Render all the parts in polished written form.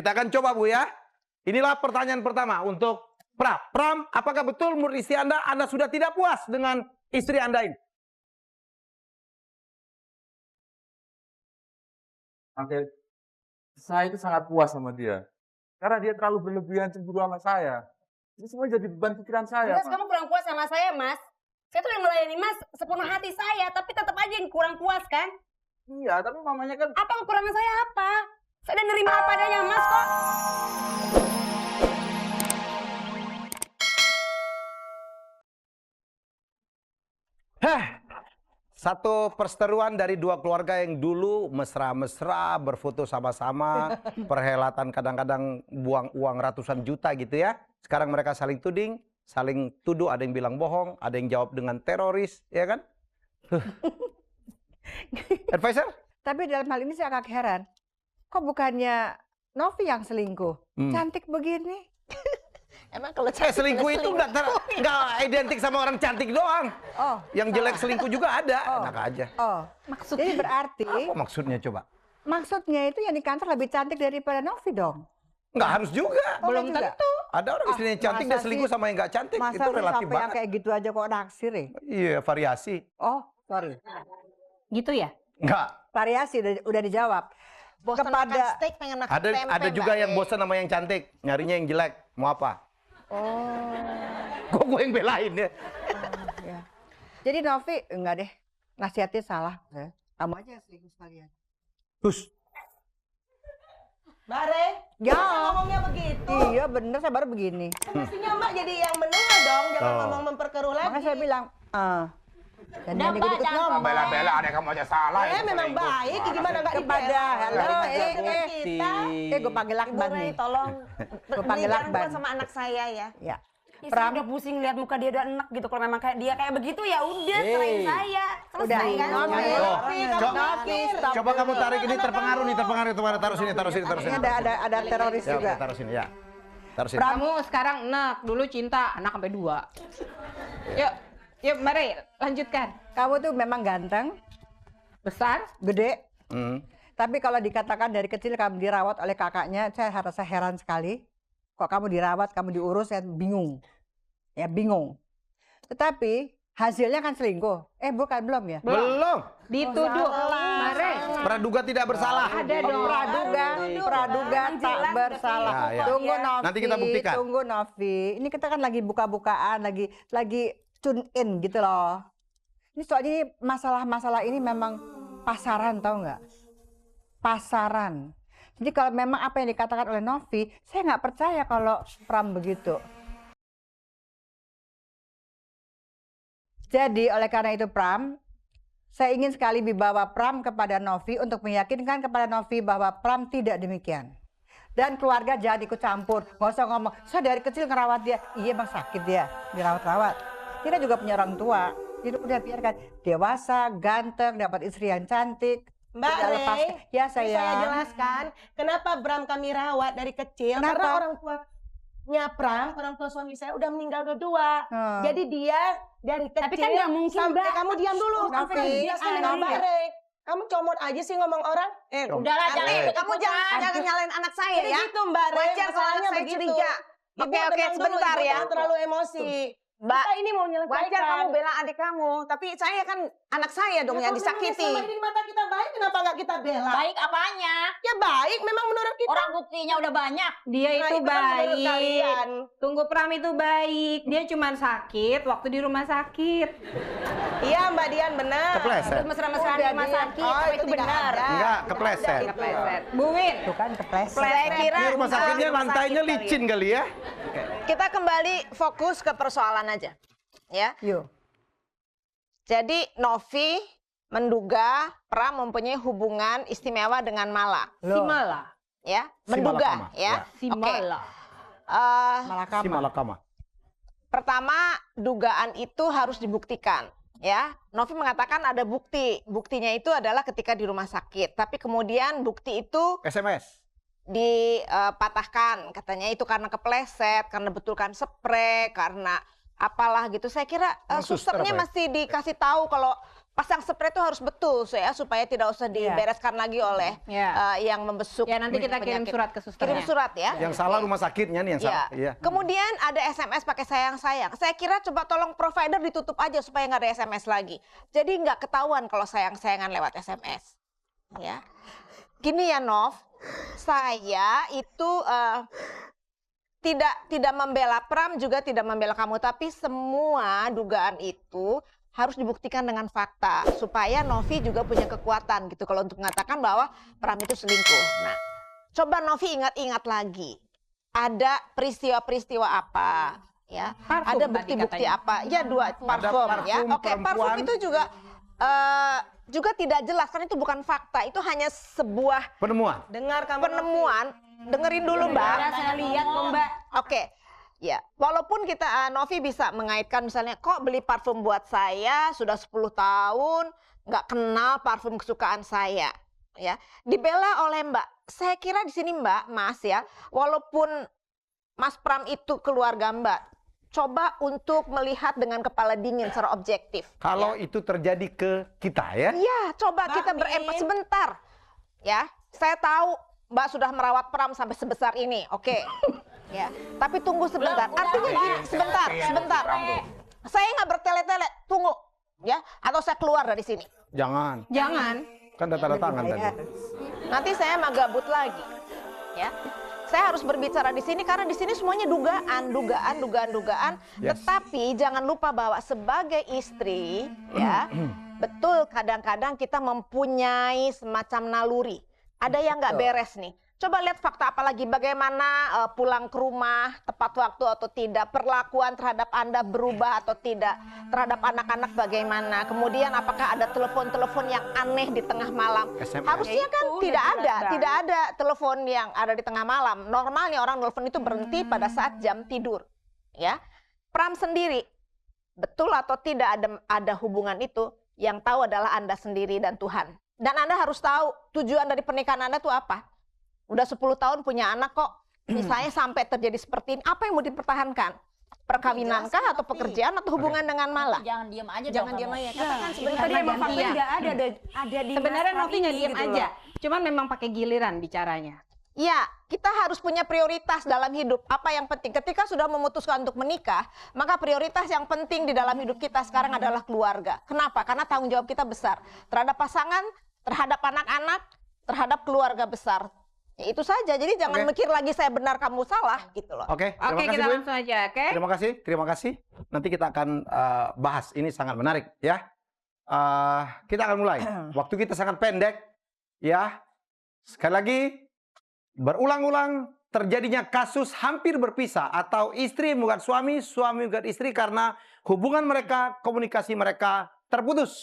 kita akan coba Bu ya. Inilah pertanyaan pertama untuk Pram. Pram, apakah betul menurut istri Anda sudah tidak puas dengan istri Anda ini? Oke, saya itu sangat puas sama dia. Karena dia terlalu berlebihan cemburu sama saya. Ini semua jadi beban pikiran saya. Mas, kamu kurang puas sama saya, Mas. Saya tuh yang melayani Mas sepenuh hati saya, tapi tetap aja yang kurang puas kan? Iya, tapi mamanya kan... Apa kekurangan saya apa? Saya udah nerima apa adanya Mas kok. Satu perseteruan dari dua keluarga yang dulu mesra-mesra, berfoto sama-sama, perhelatan kadang-kadang buang uang ratusan juta gitu ya. Sekarang mereka saling tuding, saling tuduh, ada yang bilang bohong, ada yang jawab dengan teroris, ya kan? Advisor? Tapi dalam hal ini saya agak heran. Kok bukannya Novi yang selingkuh? Cantik begini. Emang kalau Selingkuh itu nggak identik sama orang cantik doang. Oh, yang jelek selingkuh juga ada. Enak aja. Oh, maksudnya jadi berarti Apa maksudnya coba? maksudnya itu yang di kantor lebih cantik daripada Novi dong? Nggak harus juga. Belum tentu. Ada orang istrinya cantik masa dia selingkuh sih? sama yang nggak cantik. Masa Itu sih relatif sampai yang banget. kayak gitu aja kok naksir ya? Iya, variasi. Oh, sorry. gitu ya? Nggak. Variasi udah dijawab. Bosan Kepada- makan steak, pengen makan tempe. Ada juga yang bosan sama yang cantik. Nyarinya yang jelek. Mau apa? Oh. Kok gue yang belain ya? Ya. Jadi Novi, enggak deh. Nasihatnya salah. Kamu aja yang selingkuh sekalian. Terus. Bare, Ya. ngomongnya begitu. Iya bener, saya baru begini. Mestinya Mbak jadi yang menengah dong, jangan Oh. ngomong memperkeruh lagi. Makanya saya bilang, dan Udah, yang Pak, ikut-ikut jangan ngomong. Bela-bela ada kamu aja salah. Memang baik, gimana nggak Kepada, dibela? halo, kita. gue panggil Ibu lakban Ray, nih. tolong Gue panggil jangan lakban. buat sama anak saya ya. Ya. Saya udah pusing lihat muka dia udah enak gitu. Kalau memang kayak dia kayak begitu ya udah serahin saya. Udah, Selesai kan? Novi. Novi, stop. Coba kamu tarik ini terpengaruh nih. Taruh sini. Ini ada teroris Ya, juga. oke, taruh sini ya. Taruh sini. Kamu sekarang enak, dulu cinta, anak sampai 2. Yuk, mari lanjutkan. Kamu tuh memang ganteng, Besar, gede. Hmm. Tapi kalau dikatakan dari kecil kamu dirawat oleh kakaknya, saya rasa heran sekali. Kok kamu dirawat, kamu diurus, saya bingung. Ya bingung. Tetapi hasilnya kan selingkuh. Bukan, belum ya? Belum. dituduh. Mari. Praduga tidak bersalah. Ada dong. Praduga tak bersalah. Ya, ya. Tunggu Novi. Nanti kita buktikan. Tunggu Novi. Ini kita kan lagi buka-bukaan, lagi tune in gitu loh. Ini soalnya ini masalah-masalah ini memang pasaran, tahu nggak? Pasaran. Jadi kalau memang apa yang dikatakan oleh Novi, saya nggak percaya kalau Pram begitu. Jadi oleh karena itu Pram, saya ingin sekali dibawa Pram kepada Novi untuk meyakinkan kepada Novi bahwa Pram tidak demikian. Dan keluarga jangan ikut campur, nggak usah ngomong, saya dari kecil ngerawat dia. Iya bang, sakit dia, dirawat-rawat. Kita juga punya orang tua, jadi udah biarkan. Dewasa, ganteng, dapat istri yang cantik. Mbak tidak Ray, lepas. Ya saya sayang. jelaskan kenapa Bram kami rawat dari kecil. Kenapa? Karena orang tuanya Pram, orang tua suami saya udah meninggal dua-dua. Jadi dia dari kecil. Tapi kan nggak mungkin, sampai Mbak. kamu diam dulu. Novi, Sampai dijelaskan dengan Novi. Mbak Ray. Kamu comot aja sih ngomong orang. Udahlah, jangan ikut Kamu jangan nyalain anak saya ya. Gitu Mbak Ray. Wajar kalau Masalahnya anak saya begitu. curiga. Ibu Oke, tenang dulu, sebentar Ibu ya. jangan terlalu emosi. Mbak, Kita ini mau menyelesaikan. wajar kamu bela adik kamu, tapi saya kan anak saya dong yang kalau memangnya disakiti. selama ini di mata kita baik, kenapa nggak kita bela? Baik apanya? Ya baik, memang menurut kita. Orang buktinya udah banyak. Dia Nah, itu kan menurut baik. kalian. Tunggu Pram itu baik. Dia cuma sakit waktu di rumah sakit. Iya Mbak Dian benar. Kepleset. Mesra-mesraan di rumah sakit. Oh, itu itu tidak benar. ada. Enggak, kepleset. Kepleset. Bu Win, Tuh kan kepleset. saya kira Ini rumah sakitnya rumah lantainya sakit kali licin kali ya. Kita kembali fokus ke persoalan aja. Ya. Yuk. Jadi Novi menduga Pram mempunyai hubungan istimewa dengan Mala. Loh. Mala. Ya, Si menduga Malakama, ya. Si Oke. Mala. Malakama. Si Malakama. Pertama, dugaan itu harus dibuktikan. Ya, Novi mengatakan ada bukti. Buktinya itu adalah ketika di rumah sakit. Tapi kemudian bukti itu SMS. dipatahkan. Katanya itu karena kepleset, karena betulkan spray, karena apalah gitu. Saya kira Emang suster susternya apa ya? mesti dikasih tahu kalau pasang spray itu harus betul ya supaya tidak usah dibereskan lagi oleh yang membesuk. Ya nanti kita kirim penyakit. surat ke susternya. Kirim surat ya. Yang salah rumah sakitnya nih yang salah. Ya. Kemudian ada SMS pakai sayang-sayang. Saya kira coba tolong provider ditutup aja supaya nggak ada SMS lagi. Jadi nggak ketahuan kalau sayang-sayangan lewat SMS. Ya. Gini ya Nov, saya itu tidak membela Pram juga tidak membela kamu, tapi semua dugaan itu harus dibuktikan dengan fakta supaya Novi juga punya kekuatan gitu kalau untuk mengatakan bahwa Pram itu selingkuh. Nah, coba Novi ingat-ingat lagi. Ada peristiwa-peristiwa apa ya? Parfum ada tadi bukti-bukti katanya. apa? Ya parfum ya. Oke, parfum itu juga tidak jelas karena itu bukan fakta, itu hanya sebuah Penemuan. Dengar kamu penemuan. Dengerin dulu Mbak. Saya lihat kok Mbak. Oke. Ya, walaupun kita Novi bisa mengaitkan misalnya kok beli parfum buat saya sudah 10 tahun nggak kenal parfum kesukaan saya, ya dibela oleh Mbak. Saya kira di sini Mbak, Mas ya, walaupun Mas Pram itu keluarga Mbak, coba untuk melihat dengan kepala dingin secara objektif. Kalau itu terjadi ke kita ya. Iya, coba kita berempati sebentar, ya. Saya tahu Mbak sudah merawat Pram sampai sebesar ini, oke. Ya, tapi tunggu sebentar. Artinya gini, sebentar. Saya nggak bertele-tele, tunggu, ya. Atau saya keluar dari sini. Jangan. Kan ada tanda tangan tadi. Nanti saya magabut lagi, ya. Saya harus berbicara di sini karena di sini semuanya dugaan. Yes. Tetapi jangan lupa bahwa sebagai istri, ya, betul kadang-kadang kita mempunyai semacam naluri. Ada yang nggak beres nih. Coba lihat fakta apalagi bagaimana pulang ke rumah tepat waktu atau tidak, perlakuan terhadap Anda berubah atau tidak, terhadap anak-anak bagaimana, kemudian apakah ada telepon-telepon yang aneh di tengah malam. SMS. Harusnya kan tidak ada telepon yang ada di tengah malam. Normalnya orang telepon itu berhenti pada saat jam tidur. Ya, Pram sendiri, betul atau tidak ada hubungan itu, yang tahu adalah Anda sendiri dan Tuhan. Dan Anda harus tahu tujuan dari pernikahan Anda itu apa. Udah 10 tahun punya anak kok, misalnya sampai terjadi seperti ini, apa yang mau dipertahankan? Perkawinankah atau pekerjaan atau hubungan dengan Mala? Jangan diam aja. Jangan diam aja. Katakan Tadi sebenarnya emang faktanya nggak ada di Sebenarnya Mas Novi nggak ini diem gitu aja. loh. Cuman memang pakai giliran bicaranya. Ya, kita harus punya prioritas dalam hidup. Apa yang penting? Ketika sudah memutuskan untuk menikah, maka prioritas yang penting di dalam hidup kita sekarang adalah keluarga. Kenapa? Karena tanggung jawab kita besar. Terhadap pasangan, terhadap anak-anak, terhadap keluarga besar. Ya, itu saja. Jadi jangan mikir lagi saya benar kamu salah gitu loh. Oke, terima Oke, kasih kita Bu. langsung aja, oke? Terima kasih. Nanti kita akan bahas. Ini sangat menarik ya. Kita akan mulai. Waktu kita sangat pendek ya. Sekali lagi, berulang-ulang terjadinya kasus hampir berpisah atau istri menggugat suami, suami menggugat istri karena hubungan mereka, komunikasi mereka terputus.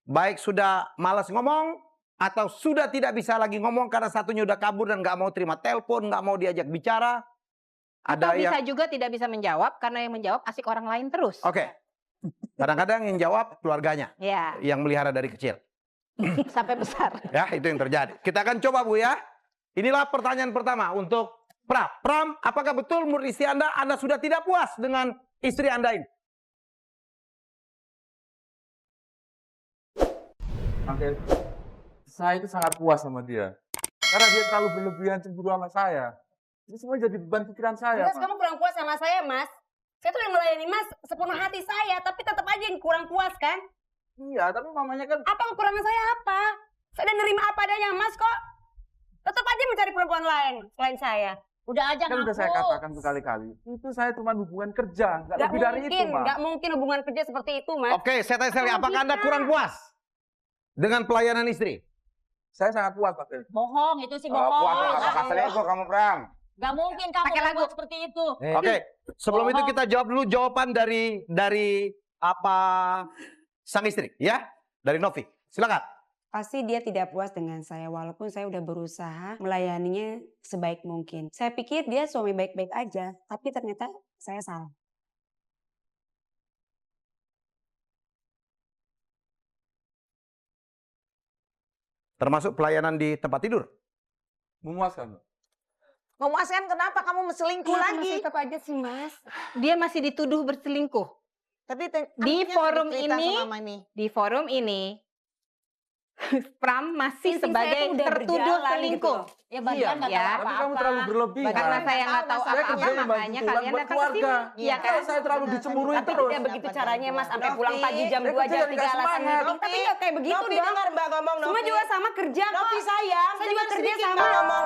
Baik sudah malas ngomong atau sudah tidak bisa lagi ngomong karena satunya udah kabur dan nggak mau terima telepon, nggak mau diajak bicara. Atau Ada bisa yang juga tidak bisa menjawab karena yang menjawab asik orang lain terus. Oke. Kadang-kadang yang jawab keluarganya Ya. yang melihara dari kecil. Sampai besar. Ya, itu yang terjadi. Kita akan coba Bu ya. Inilah pertanyaan pertama untuk Pram. Pram, apakah betul menurut istri Anda sudah tidak puas dengan istri Anda ini? Oke. Saya itu sangat puas sama dia. Karena dia terlalu berlebihan cemburu sama saya. Ini semua jadi beban pikiran saya, Mas, Pak. kamu kurang puas sama saya, Mas. Saya tuh yang melayani Mas sepenuh hati saya, tapi tetap aja yang kurang puas kan? Iya, tapi mamanya kan Apa kekurangan saya apa? Saya udah nerima apa adanya Mas kok. Tetap aja mencari perempuan lain selain saya. Udah aja kan ngaku. udah saya katakan berkali-kali. Itu saya cuma hubungan kerja, nggak lebih dari itu, Pak. Nggak mungkin hubungan kerja seperti itu, Mas. Oke, saya tanya sekali, Apa apakah Anda bisa? kurang puas dengan pelayanan istri? Saya sangat puas, Pak. Bohong, itu sih Puas bohong. apakah selingkuh kamu, Pram? Gak mungkin kamu Pakai lagu. buat seperti itu. Oke, sebelum itu Bohong. kita jawab dulu jawaban dari apa sang istri ya, dari Novi. Silakan. Pasti dia tidak puas dengan saya walaupun saya udah berusaha melayaninya sebaik mungkin. Saya pikir dia suami baik-baik aja, tapi ternyata saya salah. Termasuk pelayanan di tempat tidur. Memuaskan. Memuaskan kenapa kamu selingkuh lagi? Tetap aja sih, Mas. Dia masih dituduh berselingkuh. Tapi Di anaknya forum cerita ini, sama Mami. di forum ini Pram masih Insting saya sebagai tuh udah tertuduh berjalan gitu selingkuh. loh. Ya Bagian nggak Iya, tahu tapi kamu terlalu berlebihan. Karena saya nggak tahu Saya apa-apa, kerja yang bantu makanya tulang kalian buat datang ke sini. keluarga. Iya kan? Kalau saya terlalu dicemburuin Tapi terus. tidak begitu caranya Mas, sampai pulang Novi, pagi jam saya 2 kerja jam yang 3 nggak alasan semangat. meeting. Tapi nggak kayak begitu Novi dong. dengar Mbak ngomong, Semua Novi. juga sama kerja kok. Novi sayang, Saya juga dengar kerja sedikit sama. Mbak ngomong.